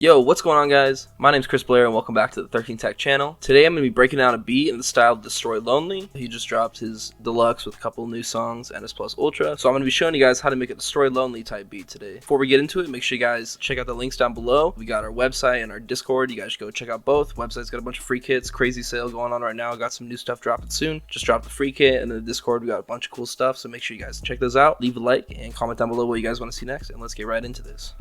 Yo, what's going on, guys? My name's Chris Blair and welcome back to the 13 Tech channel. Today I'm going to be breaking down a beat in the style of Destroy Lonely. He just dropped his deluxe with a couple new songs and his plus ultra. So I'm going to be showing you guys how to make a Destroy Lonely type beat today. Before we get into it, make sure you guys check out the links down below. We got our website and our Discord. You guys should go check out both. Website's got a bunch of free kits, crazy sale going on right now. Got some new stuff dropping soon. Just dropped the free kit, and in the Discord we got a bunch of cool stuff. So make sure you guys check those out. Leave a like and comment down below what you guys want to see next, and let's get right into this.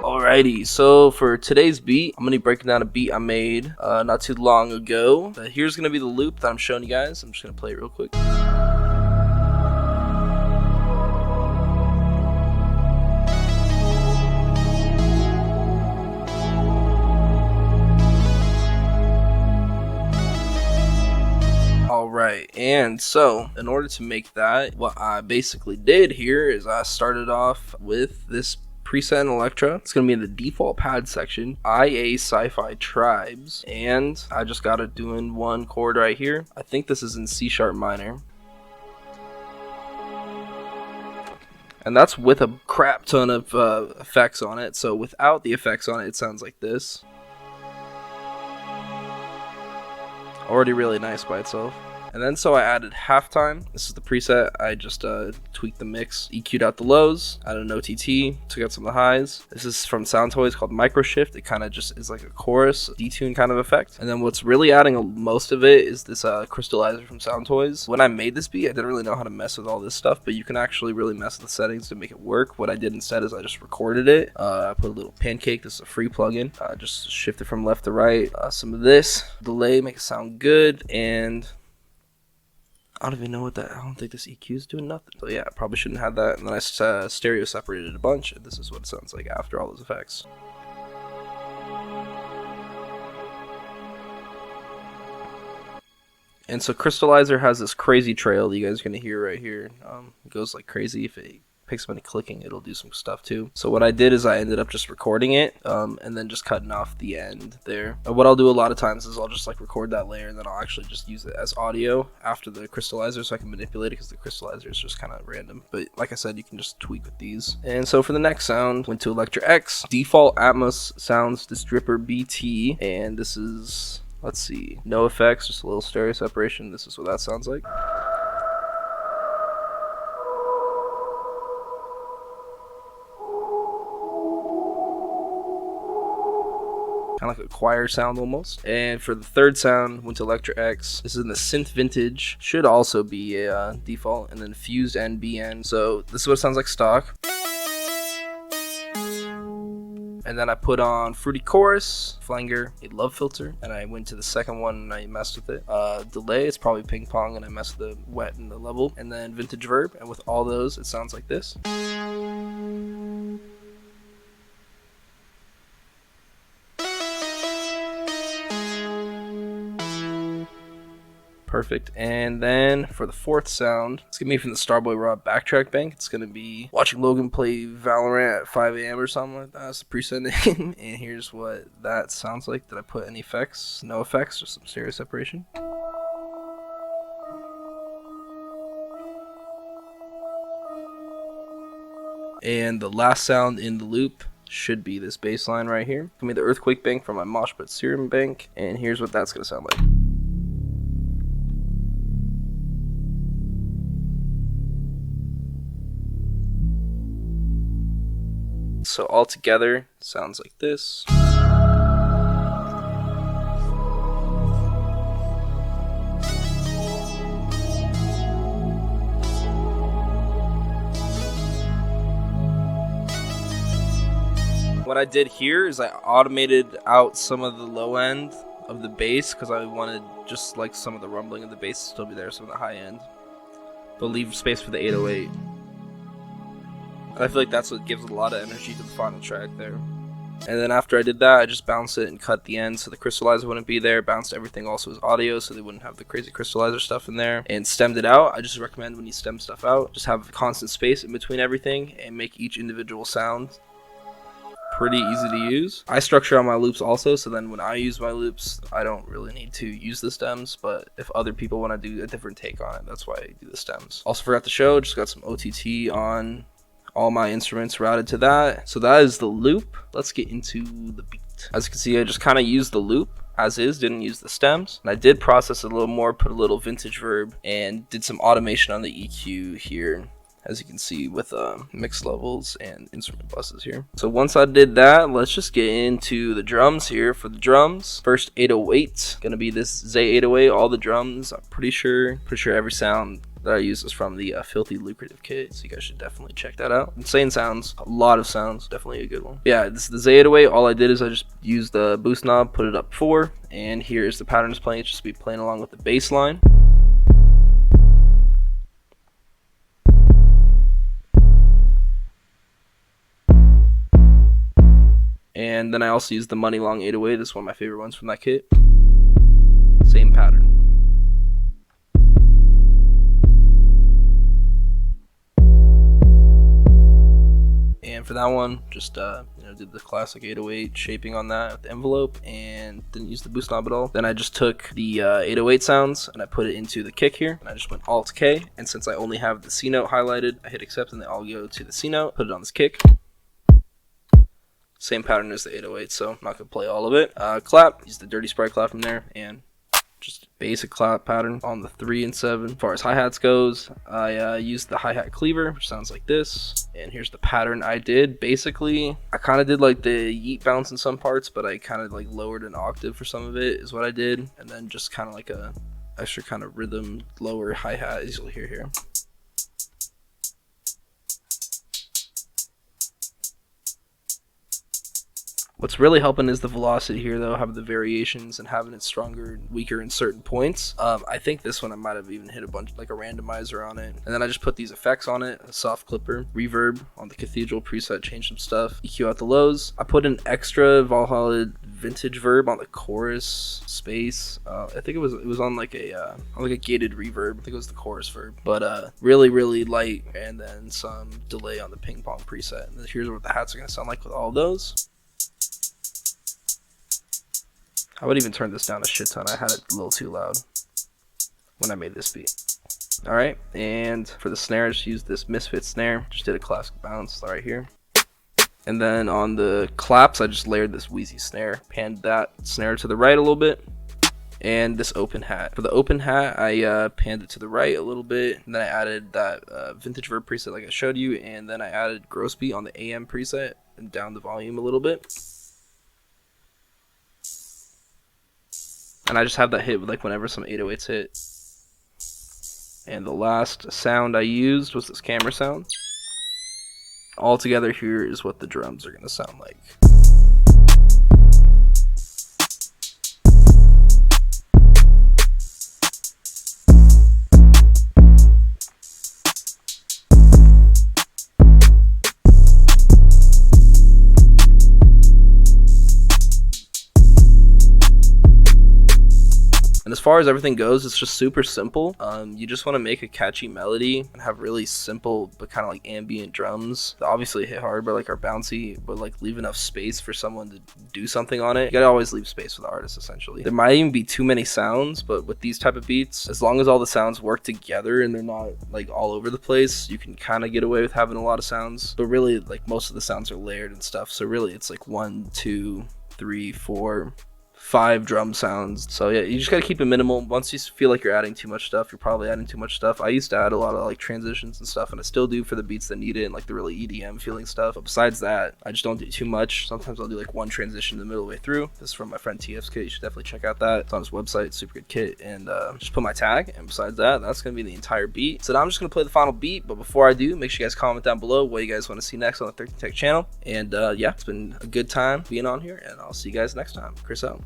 Alrighty, so for today's beat, I'm going to be breaking down a beat I made not too long ago. But here's going to be the loop that I'm showing you guys. I'm just going to play it real quick. Alright, and so in order to make that, what I basically did here is I started off with this preset in Electra. It's going to be in the default pad section, IA Sci-Fi Tribes, and I just got it doing one chord right here. I think this is in C sharp minor. And that's with a crap ton of effects on it, so without the effects on it, it sounds like this. Already really nice by itself. And then so I added halftime. This is the preset. I just tweaked the mix, EQ'd out the lows, added an OTT, took out some of the highs. This is from Sound Toys called Micro Shift. It kind of just is like a chorus, detune kind of effect. And then what's really adding most of it is this crystallizer from Sound Toys. When I made this beat, I didn't really know how to mess with all this stuff, but you can actually really mess with the settings to make it work. What I did instead is I just recorded it. I put a little pancake. This is a free plugin. Just shift it from left to right. Some of this delay, make it sound good, and I don't even know what that, I don't think this EQ is doing nothing. So yeah, I probably shouldn't have that. And then I stereo separated a bunch, and this is what it sounds like after all those effects. And so Crystallizer has this crazy trail that you guys are going to hear right here. It goes like crazy. If it picks up any clicking, it'll do some stuff too. So what I did is I ended up just recording it and then just cutting off the end there. And what I'll do a lot of times is I'll just like record that layer, and then I'll actually just use it as audio after the crystallizer so I can manipulate it, because the crystallizer is just kind of random. But like I said, you can just tweak with these. And so for the next sound, went to Electra X, default Atmos sounds Distripper BT, and this is, let's see, no effects, just a little stereo separation. This is what that sounds like. Kind of like a choir sound almost. And for the third sound, went to Electra X. This is in the synth vintage. Should also be a default. And then fused NBN. So this is what it sounds like stock. And then I put on Fruity Chorus, Flanger, a Love Filter, and I went to the second one and I messed with it. Delay, it's probably Ping Pong, and I messed with the wet and the level. And then Vintage Verb, and with all those, it sounds like this. Perfect. And then for the fourth sound, it's gonna be from the Starboy Raw backtrack bank. It's gonna be watching Logan play Valorant at 5 a.m. or something like that. That's the preset name. And here's what that sounds like. Did I put any effects? No effects, just some stereo separation. And the last sound in the loop should be this bass line right here. It's gonna be the Earthquake bank from my Mosh Pit Serum bank. And here's what that's gonna sound like. So all together, sounds like this. What I did here is I automated out some of the low end of the bass, because I wanted just like some of the rumbling of the bass to still be there, some of the high end, but leave space for the 808. I feel like that's what gives a lot of energy to the final track there. And then after I did that, I just bounced it and cut the end so the crystallizer wouldn't be there. Bounced everything also as audio so they wouldn't have the crazy crystallizer stuff in there. And stemmed it out. I just recommend when you stem stuff out, just have constant space in between everything and make each individual sound. pretty easy to use. I structure on my loops also, so then when I use my loops, I don't really need to use the stems, but if other people want to do a different take on it, that's why I do the stems. Also forgot to show, just got some OTT on all my instruments routed to that. So that is the loop. Let's get into the beat. As you can see, I just kind of used the loop as is, didn't use the stems. And I did process it a little more, put a little vintage verb, and did some automation on the EQ here, as you can see with mix levels and instrument buses here. So once I did that, let's just get into the drums here. For the drums, first 808, gonna be this Zay 808. All the drums, I'm pretty sure every sound that I use is from the Filthy Lucrative kit, so you guys should definitely check that out. Insane sounds, a lot of sounds, definitely a good one. Yeah, this is the Zay 808. All I did is I just used the boost knob, put it up 4, and here's the pattern it's playing. It's just be playing along with the bass line. And then I also used the Money Long 808. This is one of my favorite ones from that kit. Same pattern. And for that one, just did the classic 808 shaping on that with the envelope and didn't use the boost knob at all. Then I just took the 808 sounds and I put it into the kick here, and I just went Alt K. And since I only have the C note highlighted, I hit accept and then I'll go to the C note, put it on this kick. Same pattern as the 808, so I'm not gonna play all of it. Clap, use the Dirty Sprite clap from there, and just basic clap pattern on the 3 and 7. As far as hi-hats goes, I used the hi-hat cleaver, which sounds like this. And here's the pattern I did. Basically, I kind of did like the yeat bounce in some parts, but I kind of like lowered an octave for some of it is what I did. And then just kind of like a extra kind of rhythm lower hi-hat, as you'll hear here. What's really helping is the velocity here, though, having the variations and having it stronger and weaker in certain points. I think this one I might have even hit a bunch, like a randomizer on it. And then I just put these effects on it, a soft clipper, reverb on the Cathedral preset, changed some stuff, EQ out the lows. I put an extra Valhalla vintage verb on the chorus space. I think it was on like a gated reverb. I think it was the chorus verb, but really light, and then some delay on the ping pong preset. And here's what the hats are gonna sound like with all those. I would even turn this down a shit ton. I had it a little too loud when I made this beat. Alright, and for the snare, I just used this Misfit snare. Just did a classic bounce right here. And then on the claps, I just layered this Wheezy snare. Panned that snare to the right a little bit. And this open hat. For the open hat, I panned it to the right a little bit. And then I added that vintage verb preset like I showed you. And then I added gross beat on the AM preset and down the volume a little bit. And I just have that hit with like whenever some 808s hit. And the last sound I used was this camera sound. All together here is what the drums are going to sound like. And as far as everything goes, it's just super simple. You just want to make a catchy melody and have really simple but kind of like ambient drums that obviously hit hard but like are bouncy, but like leave enough space for someone to do something on it. You gotta always leave space for the artist, essentially. There might even be too many sounds, but with these type of beats, as long as all the sounds work together and they're not like all over the place, you can kind of get away with having a lot of sounds. But really, like most of the sounds are layered and stuff, so really it's like 1, 2, 3, 4, 5 drum sounds. So yeah, you just gotta keep it minimal. Once you feel like you're adding too much stuff, you're probably adding too much stuff. I used to add a lot of like transitions and stuff, and I still do for the beats that need it and like the really EDM feeling stuff. But besides that, I just don't do too much. Sometimes I'll do like one transition the middle way through. This is from my friend TF's kit. You should definitely check out that. It's on his website, super good kit. And just put my tag, and besides that, that's gonna be the entire beat. So now I'm just gonna play the final beat, but before I do, make sure you guys comment down below what you guys want to see next on the 13 Tech channel. And yeah, it's been a good time being on here, and I'll see you guys next time. Chris out.